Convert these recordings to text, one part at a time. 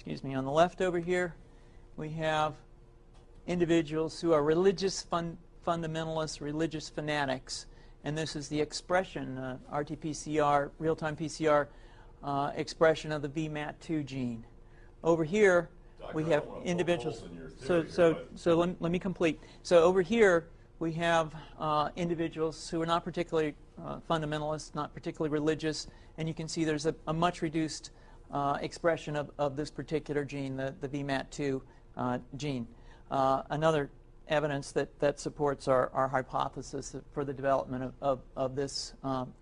excuse me, on the left over here, we have individuals who are religious fundamentalists, religious fanatics, and this is the expression, RT-PCR, real-time PCR expression of the VMAT2 gene. Over here, we have individuals. So let me complete. So over here, we have individuals who are not particularly fundamentalist, not particularly religious, and you can see there's a much reduced expression of this particular gene, the VMAT2 gene. Another evidence that supports our hypothesis for the development of this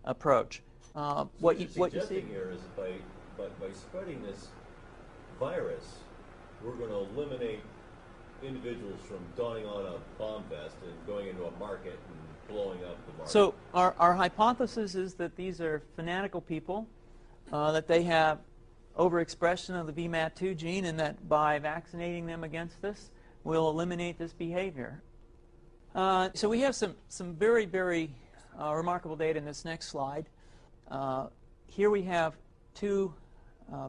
approach. What you see here is by spreading this virus, we're going to eliminate individuals from donning on a bomb vest and going into a market and blowing up the market. So our hypothesis is that these are fanatical people, that they have overexpression of the VMAT2 gene, and that by vaccinating them against this, we'll eliminate this behavior. So we have some very, very remarkable data in this next slide. Here we have two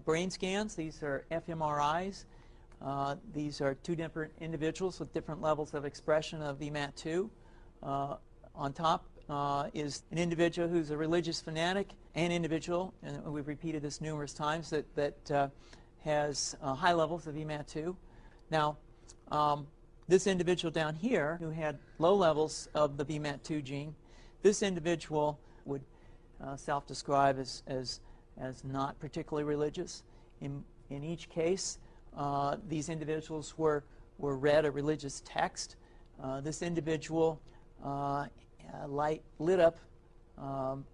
brain scans. These are fMRIs. These are two different individuals with different levels of expression of VMAT2. On top is an individual who's a religious fanatic, an individual, and we've repeated this numerous times, that has high levels of VMAT2. Now, this individual down here who had low levels of the VMAT2 gene, this individual would self-describe as not particularly religious. In each case, these individuals were read a religious text. This individual lit up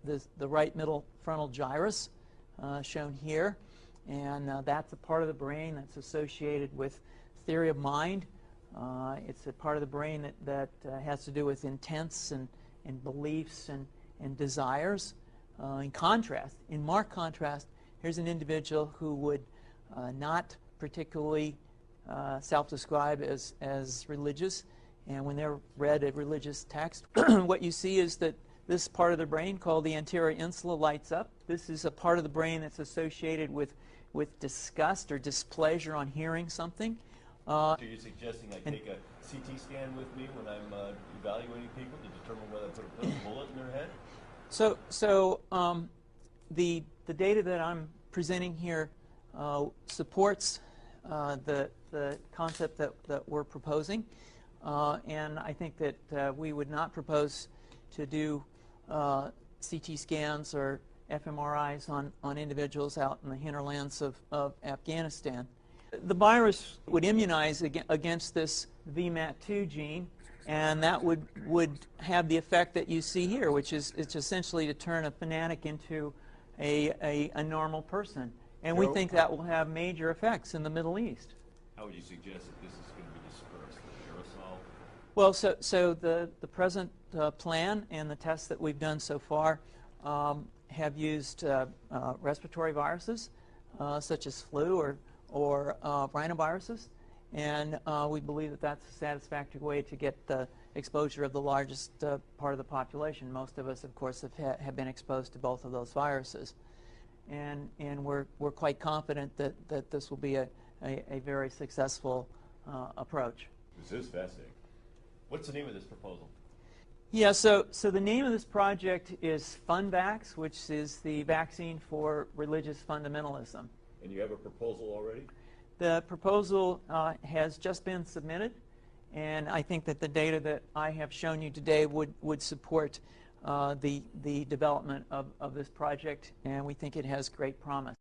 the right middle frontal gyrus, shown here, and that's a part of the brain that's associated with theory of mind. It's a part of the brain that has to do with intents and beliefs and desires. In marked contrast, here's an individual who would not particularly self-describe as religious, and when they're read a religious text, what you see is that this part of the brain called the anterior insula lights up. This is a part of the brain that's associated with disgust or displeasure on hearing something. So you're suggesting I take a CT scan with me when I'm evaluating people to determine whether I put a bullet in their head? So the data that I'm presenting here supports the concept that we're proposing, and I think that we would not propose to do CT scans or fMRIs on individuals out in the hinterlands of Afghanistan. The virus would immunize against this VMAT2 gene, and that would have the effect that you see here, which is it's essentially to turn a fanatic into a normal person. And we think that will have major effects in the Middle East. How would you suggest that this is going to be dispersed, the aerosol? Well, so the present plan and the tests that we've done so far have used respiratory viruses, such as flu or rhinoviruses, and we believe that that's a satisfactory way to get the exposure of the largest part of the population. Most of us, of course, have been exposed to both of those viruses, and we're quite confident that this will be a very successful approach. This is fascinating. What's the name of this proposal? Yeah, so the name of this project is FunVax, which is the vaccine for religious fundamentalism. And you have a proposal already? The proposal has just been submitted, and I think that the data that I have shown you today would support the development of this project, and we think it has great promise.